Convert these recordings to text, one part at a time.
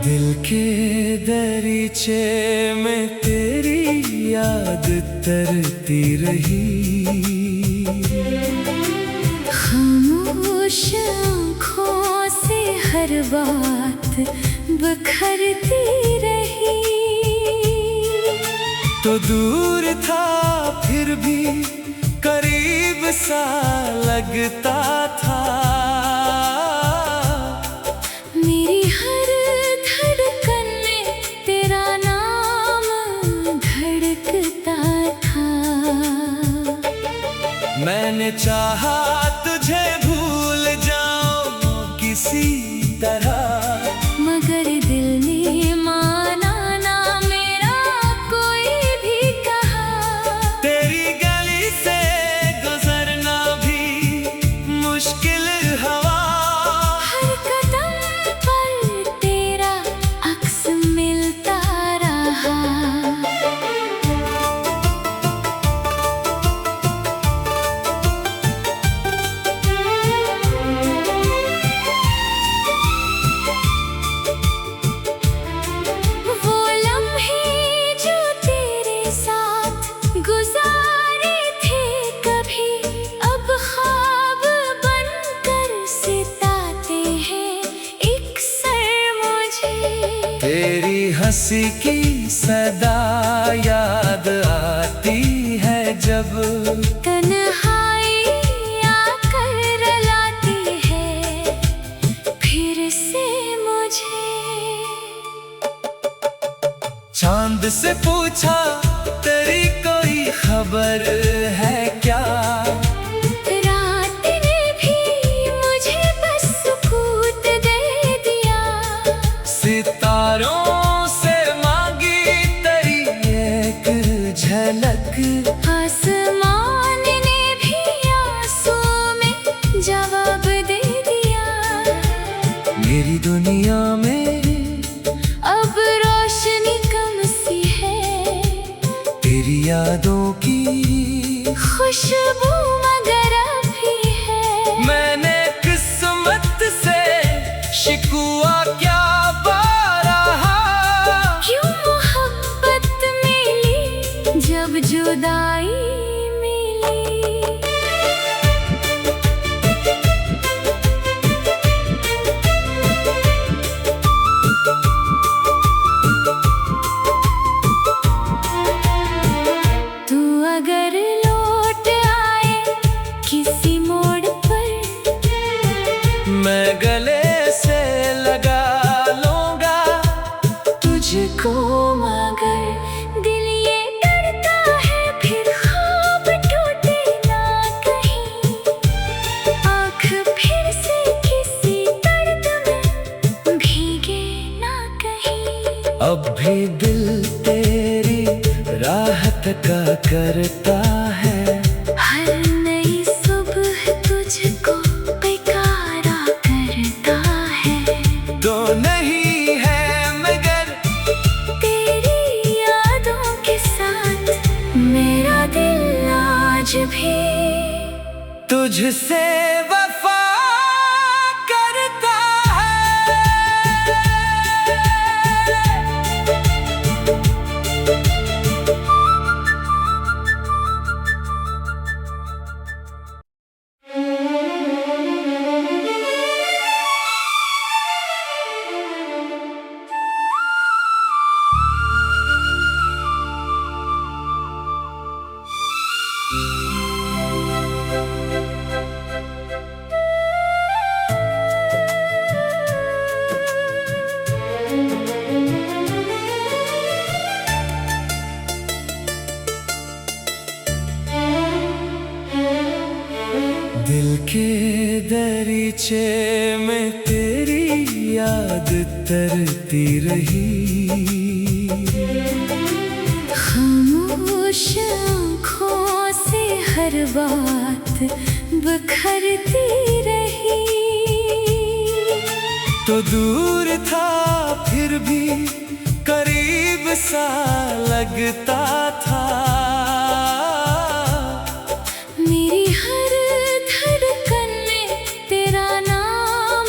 दिल के दरीचे में तेरी याद तरती रही, खामोश आँखों से हर बात बिखरती रही। तो दूर था फिर भी करीब सा लगता था। मेरी हर धड़कन में तेरा नाम धड़कता था। मैंने चाहा तुझे भूल जाऊं किसी तरह, मगर दिल ने माना ना मेरा कोई भी कहा। तेरी गली से गुजरना भी मुश्किल हवा, हर कदम पर तेरा अक्स मिलता रहा। वो लम्हे जो तेरे साथ गुजारे थे कभी, अब ख्वाब बनकर सिताते हैं एक सर मुझे। तेरी हंसी की सदा याद आती है जब, तन्हाई आकर लाती है फिर से मुझे। चांद से पूछा तेरी कोई खबर है क्या, रात ने भी मुझे बस सुकूत दे दिया। सितारों से मांगी तेरी एक झलक, आसमान ने भी आंसू में जवाब दे दिया। मेरी दुनिया में अब रोशनी कम सी है, तेरी यादों की खुशबू मगर अभी है। मैंने किस्मत से शिकवा क्या पारा, क्यों मोहब्बत मिली जब जुदाई मिली। तू अगर लौट आए किसी मोड़ पर, मैं गले से लगा लूंगा तुझको। मगर दिल ये डरता है फिर ख्वाब टूटे ना कहीं। आँख फिर से किसी दर्द में भीगे ना कहीं। अब भी दिल तेरी राहत का करता है, हर नई सुबह तुझको बेकारा करता है। तो नहीं है मगर तेरी यादों के साथ मेरा दिल आज भी तुझसे वफा करता है। दिल के दरीचे में तेरी याद तरती रही, खामोश आँखों से हर बात बिखरती रही। तो दूर था फिर भी करीब सा लगता था। मेरी हर धड़कन में तेरा नाम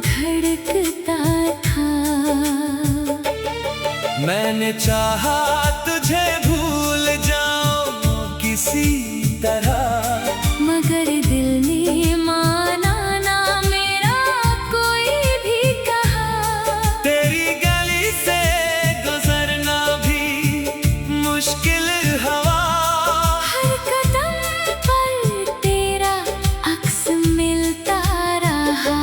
धड़कता था। मैंने चाहा तुझे भूल जाऊं किसी तरह, मगर दिल ने माना ना मेरा कोई भी कहा। तेरी गली से गुजरना भी मुश्किल हवा, हर कदम पर तेरा अक्स मिलता रहा।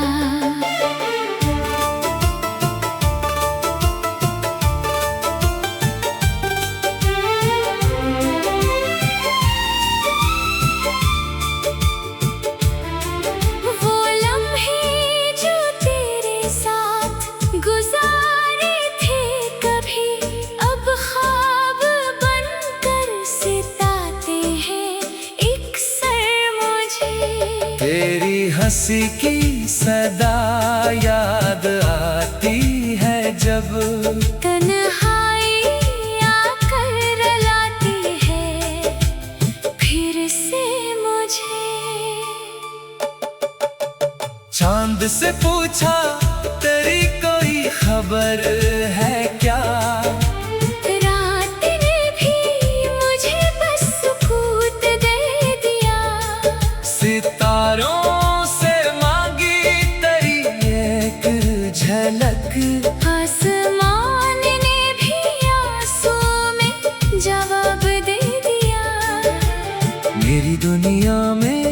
वो लम्हे जो तेरे साथ गुजारे थे कभी, अब ख्वाब बनकर सिताते हैं एक सर मुझे। तेरी हंसी की सदा याद आती है जब, तन्हाई आकर लाती है फिर से मुझे। चांद से पूछा तेरी कोई खबर है क्या, रात ने भी मुझे बस सुकूत दे दिया। सितारों से मांगी तेरी एक झलक, आसमान ने भी आंसू में जवाब दे दिया। मेरी दुनिया में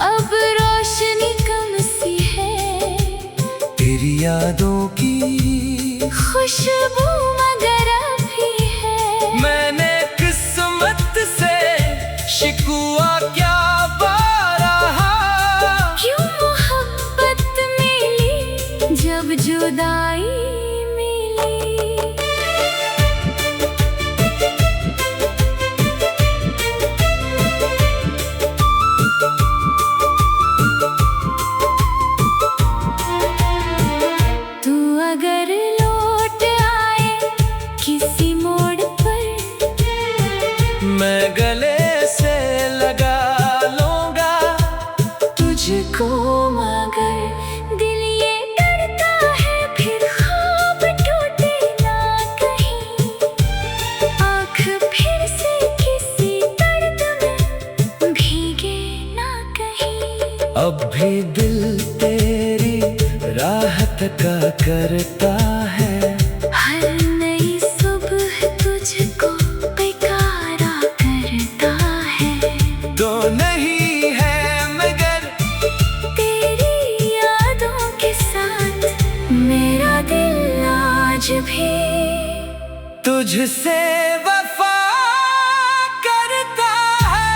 अब रोशनी कम सी है, तेरी यादों की खुशबू मगर अभी है। मैंने किस्मत से शिकवा क्या बारहा, क्यों मोहब्बत मिली जब जुदाई मिली। तू अगर लौट आए किसी मोड़ पर, मैं गले से लगा लूंगा तुझको मगर दिल ये डरता है फिर ख्वाब टूटे ना कहीं। आँख फिर से किसी दर्द में भीगे ना कहीं। अब भी दिल तेरी राहत का करता है, हर नई सुबह तुझको बेकारा करता है। तो नहीं है मगर तेरी यादों के साथ मेरा दिल आज भी तुझसे वफा करता है।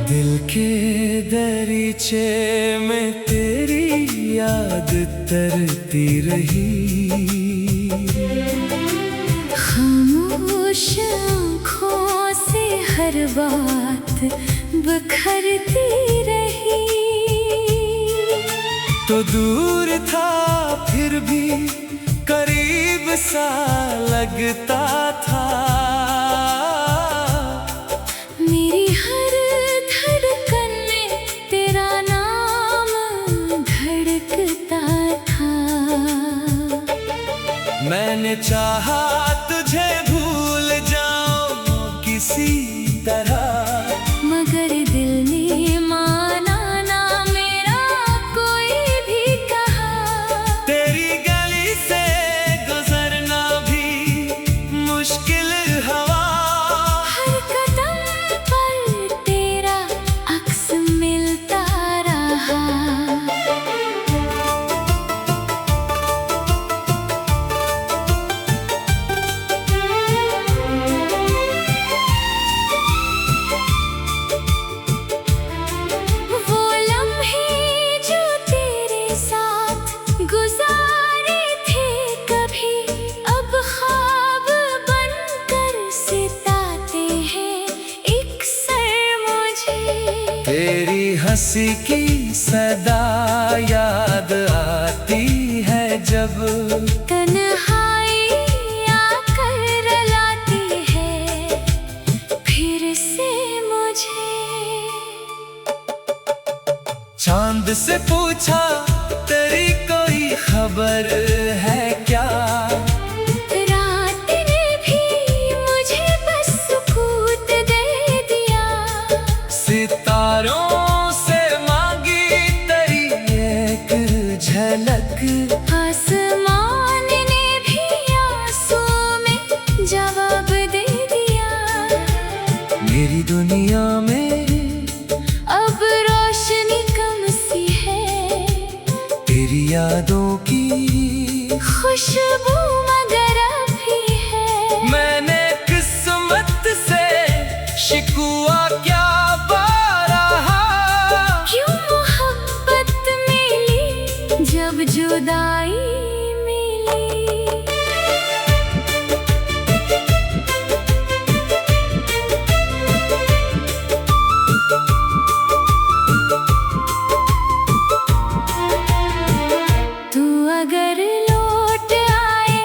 दिल के दरीचे में तेरी याद तरती रही, खामोश आँखों से हर बात बिखरती रही। तो दूर था फिर भी करीब सा लगता था, मेरी हर धड़कन में तेरा नाम धड़कता था। मैंने चाहा तुझे भूल जाऊं किसी तरह, मगर दिल ने माना ना मेरा कोई भी कहा। तेरी गली से गुजरना भी मुश्किल हवा, हंसी की सदा याद आती है जब तन्हाई आकर लाती है फिर से मुझे। चांद से पूछा तेरी कोई खबर है क्या, रात ने भी मुझे बस सुकूत दे दिया। सितारों से मांगी तेरी एक झलक, आसमान ने भी आंसू में जवाब दे दिया। मेरी दुनिया में अब रोशनी कम सी है, तेरी यादों की खुशबू मगर अभी है। मैंने किस्मत से शिकवा क्या बारहा, क्यों मोहब्बत मिली जब जुदाई मिली। तू अगर लौट आए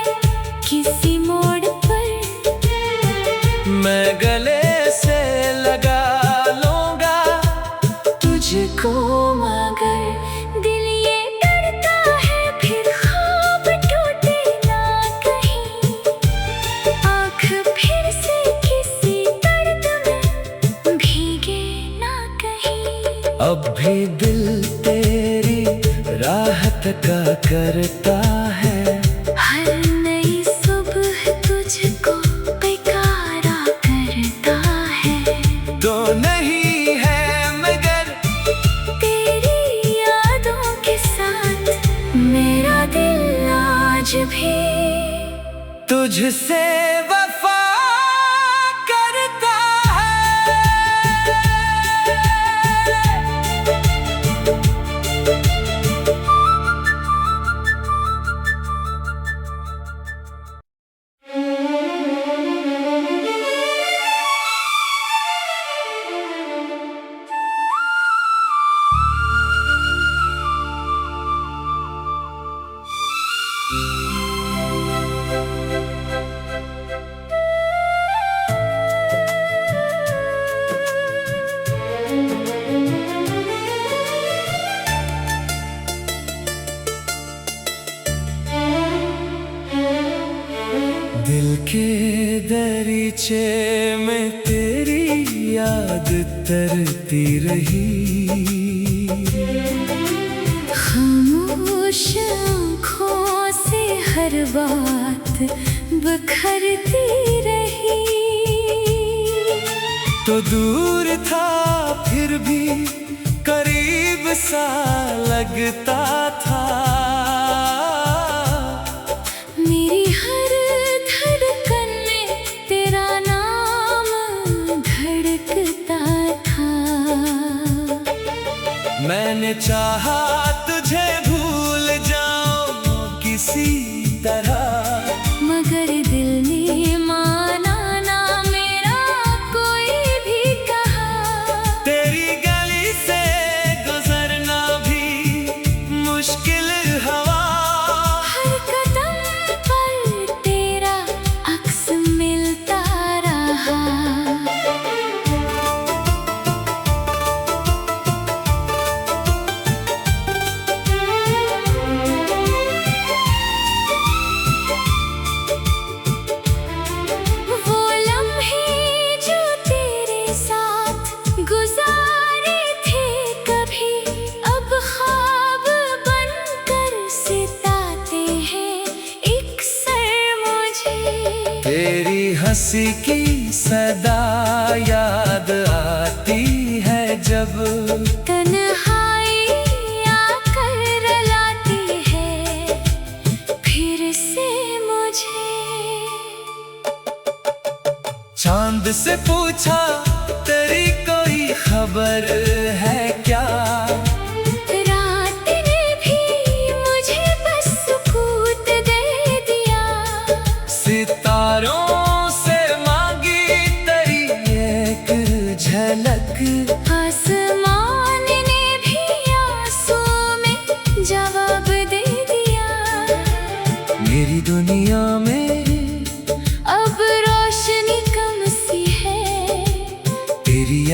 किसी मोड़ पर, मैं गले से लगा लूंगा तुझको मगर दिल ये डरता है फिर ख्वाब टूटे ना कहीं। आँख फिर से किसी दर्द में भीगे ना कहीं। अब भी दिल तेरी राहत का करता है, हर नई सुबह तुझको बेकारा करता है। तो नहीं है मगर तेरी यादों के साथ मेरा दिल आज भी तुझसे वफा करता है। दिल के दरीचे में तेरी याद तरती रही, खामोश आँखों से हर बात बखरती रही। तो दूर था फिर भी करीब सा लगता था। मेरी हर धड़कन में तेरा नाम धड़कता था। मैंने चाहा तुझे भूल जाऊं किसी तरह, मगर दिल ने माना ना मेरा कोई भी कहा। तेरी गली से गुजरना भी मुश्किल हवा, हर कदम पर तेरा अक्स मिलता रहा। वो लम्हे जो तेरे साथ गुजारे थे कभी, अब ख्वाब बनकर सिताते हैं एक सर मुझे। तेरी हंसी की सदा याद आती है जब तन्हाई आकर लाती है फिर से मुझे। चांद से पूछा तेरी कोई खबर है क्या, रात ने भी मुझे बस सुकूत दे दिया। सितारों से मांगी तेरी एक झलक, आसमान ने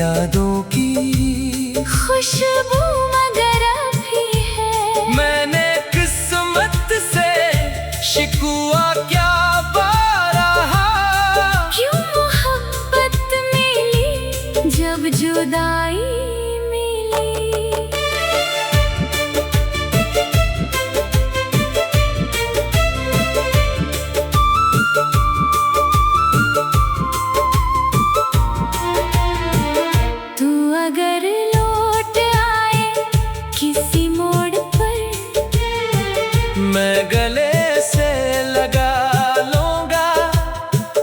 यादों की खुशबू मगर अभी है। मैंने किस्मत से शिकवा क्या बारहा, क्यों मोहब्बत मिली जब जुदाई मिली। तू अगर लौट आए किसी मोड़ पर, मैं गले से लगा लूंगा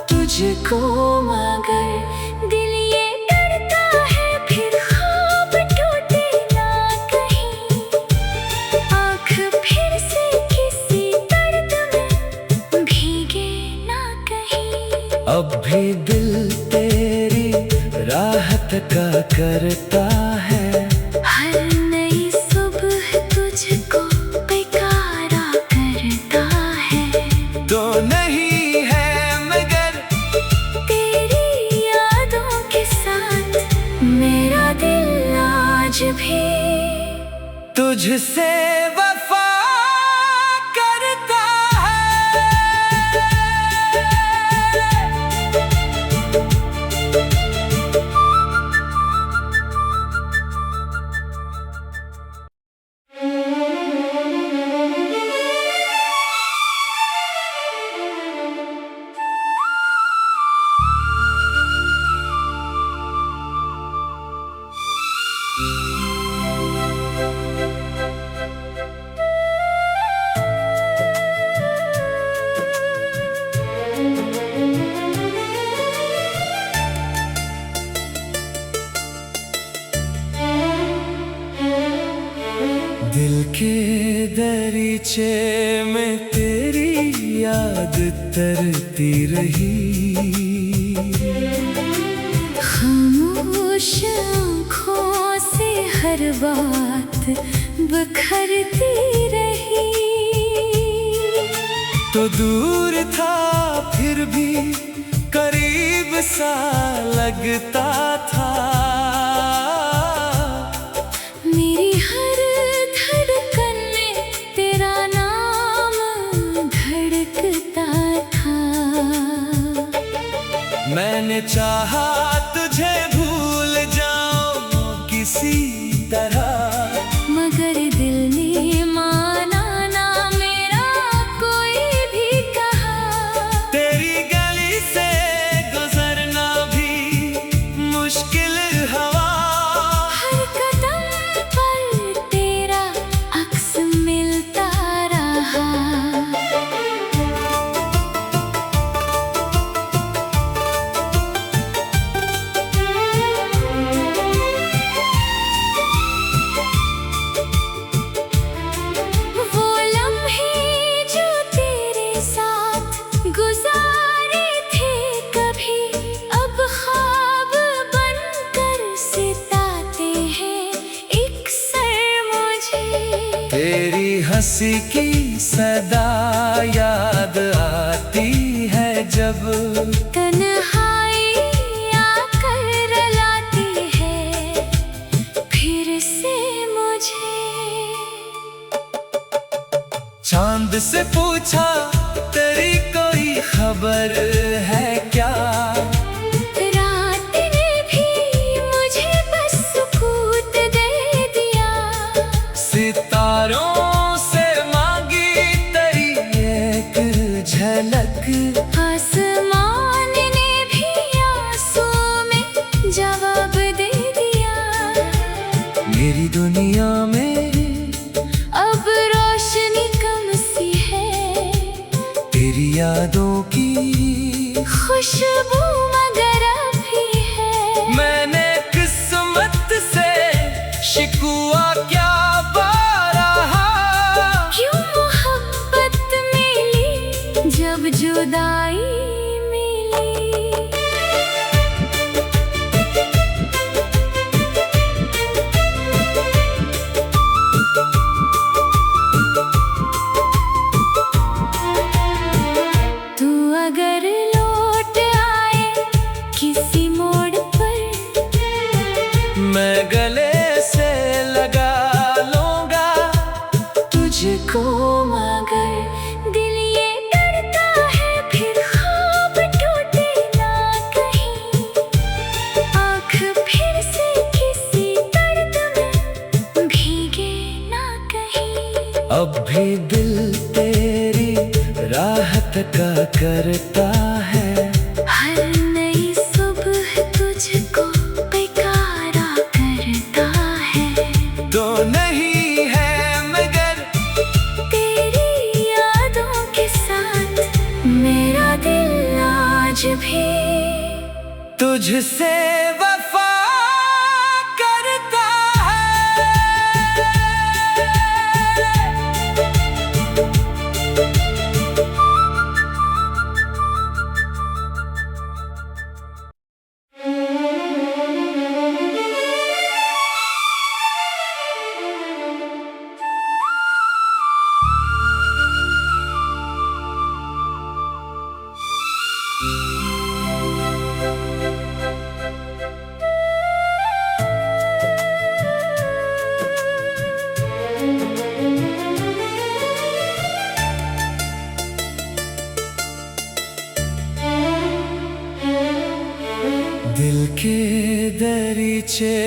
तुझको मगर दिल ये डरता है फिर ख्वाब टूटे ना कहीं। आँख फिर से किसी दर्द में भीगे ना कहीं। अब भी दिल तेरी राहत का करता है। हर नई सुबह तुझको बेकारा करता है। तो नहीं है मगर तेरी यादों के साथ मेरा दिल आज भी तुझसे वफा करता है। दिल के दरीचे में तेरी याद तरती रही। खामोश आँखों से हर बात बखरती रही। तो दूर था फिर भी करीब सा लगता था। मेरी हर धड़कन में तेरा नाम धड़कता था। मैंने चाहा तुझे भूल जाऊं किसी तरह, मगर दिल ने माना ना मेरा कोई भी कहा। तेरी गली से गुजरना भी मुश्किल हवा। हर कदम पर तेरा अक्स मिलता रहा। वो लम्हे जो तेरे साथ गुजारे थे कभी, अब ख्वाब बनकर सिताते हैं एक सर मुझे। तेरी हंसी की सदा याद आती है जब, तन्हाई आकर लाती है फिर से मुझे। चांद से पूछा तेरी कोई खबर है क्या, रात ने भी मुझे बस सुकूत दे दिया। सितारों से मांगी तेरी एक झलक, आसमान ने भी आंसू में जवाब दे दिया। मेरी दुनिया में अब रोशनी कम सी है, तेरी यादों की खुशबू मगर अभी है। मैंने किस्मत से शिकवा क्या बारहा, क्यों मोहब्बत मिली जब जुदाई मिली। तू अगर लौट आए अब भी दिल तेरी राहत का करता है। हर नई सुबह तुझको बेकारा करता है। तो नहीं है मगर तेरी यादों के साथ मेरा दिल आज भी तुझसे वफा करता है। दिल के दरीचे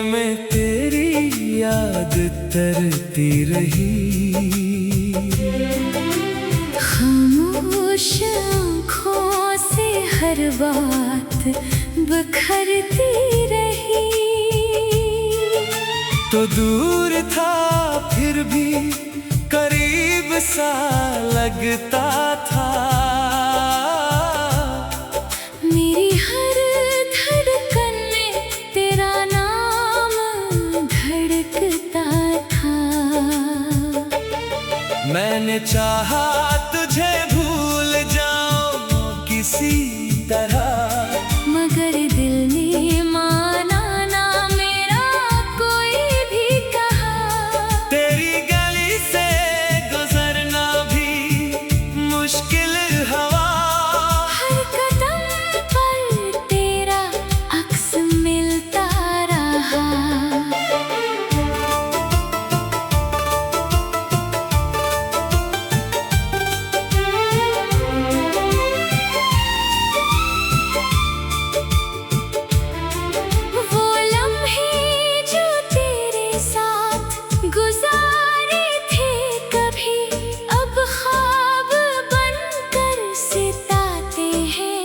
में तेरी याद तरती रही। खामोश आँखों से हर बात बिखरती रही। तो दूर था फिर भी करीब सा लगता था। मेरी हर धड़कन में तेरा नाम धड़कता था। मैंने चाहा तुझे भूल जाऊं किसी तरह, मगर दिल ने माना ना मेरा कोई भी कहा। तेरी गली से गुजरना भी मुश्किल हवा। हर कदम पर तेरा अक्स मिलता रहा। वो लम्हे जो तेरे साथ गुजारे थे कभी, अब ख्वाब बनकर सिताते हैं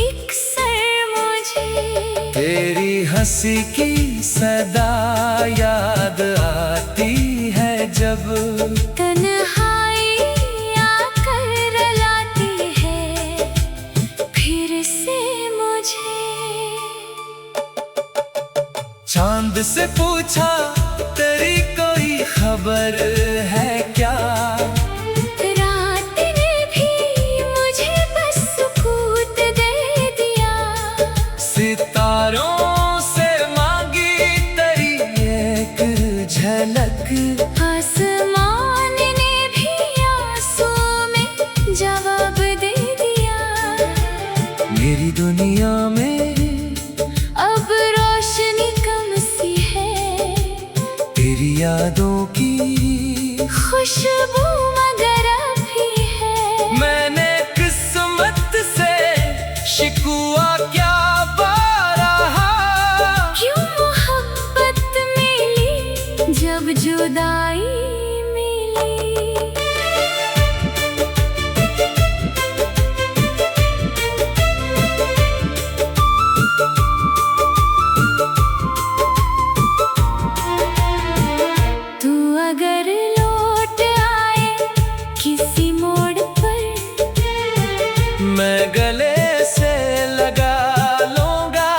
अक्सर मुझे। तेरी हंसी की सदा याद आती है जब, तन्हाई आकर लाती है फिर से मुझे। चांद से पूछा तेरी कोई खबर है क्या। रात ने भी मुझे बस सुकूत दे दिया। सितारों से मांगी तेरी एक झलक, आसमान ने भी आंसू में जवाब दे दिया। मेरी दुनिया में अब रोशनी कम सी है, तेरी यादों की खुशबू मगर अभी है। मैंने किस्मत से शिकवा क्या बारहा। क्यों मोहब्बत मिली जब जुदाई मिली। तू अगर लौट आए किसी मोड़ पर, मैं गले से लगा लूंगा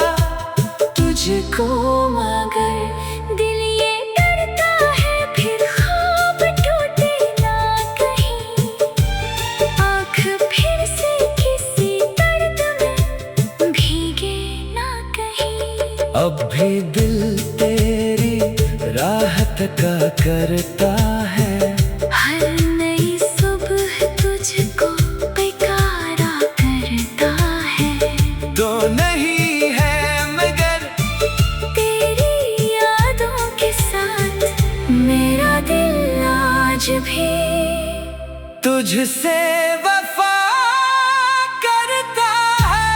तुझको। मगर दिल ये डरता है फिर ख्वाब टूटे ना कहीं। आँख फिर से किसी दर्द में भीगे ना कहीं। अब भी दिल तेरी राहत का करता है। हर नई सुबह तुझको बेकारा करता है। तो नहीं है मगर तेरी यादों के साथ मेरा दिल आज भी तुझसे वफा करता है।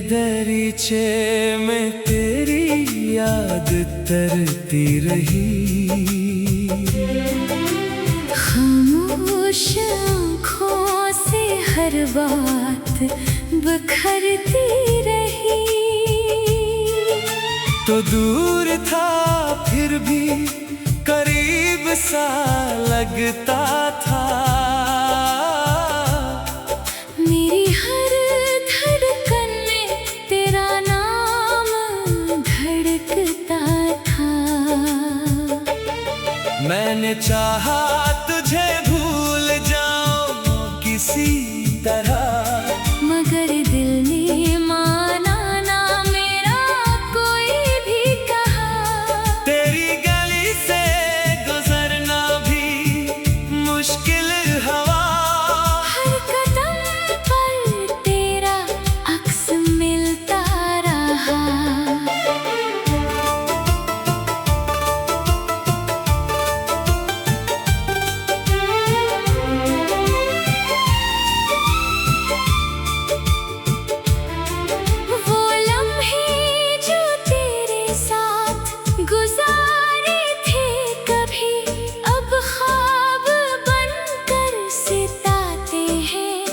दरीचे में तेरी याद तरती रही। खामोश आँखों से हर बात बिखरती रही। तो दूर था फिर भी करीब सा लगता था। मेरी हर धड़कन में तेरा नाम धड़कता था। मैंने चाहा तुझे भूल जाऊं किसी तरह, मगर दिल ने माना ना मेरा कोई भी कहा। तेरी गली से गुजरना भी मुश्किल हवा। हर कदम पर तेरा अक्स मिलता रहा। वो लम्हे जो तेरे साथ गुजारे थे कभी, अब ख्वाब बनकर सिताते हैं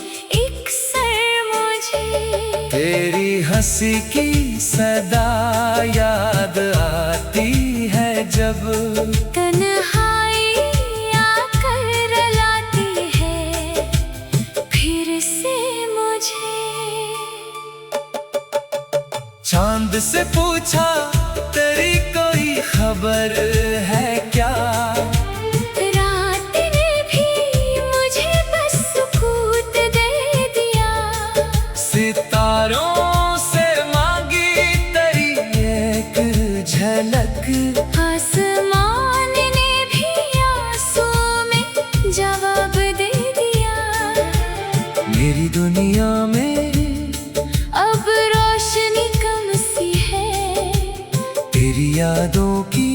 एक सर मुझे। तेरी हंसी की सदा याद आती है जब, तन्हाई आकर लाती है फिर से मुझे। चांद से पूछा तेरी कोई खबर है क्या। रात ने भी मुझे बस सुकूत दे दिया। सितारों से मांगी तेरी एक झलक, आसमान ने भी आंसू में जवाब दे दिया। मेरी दुनिया में अब रोशनी कम सी है, तेरी यादों की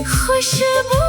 खुशबू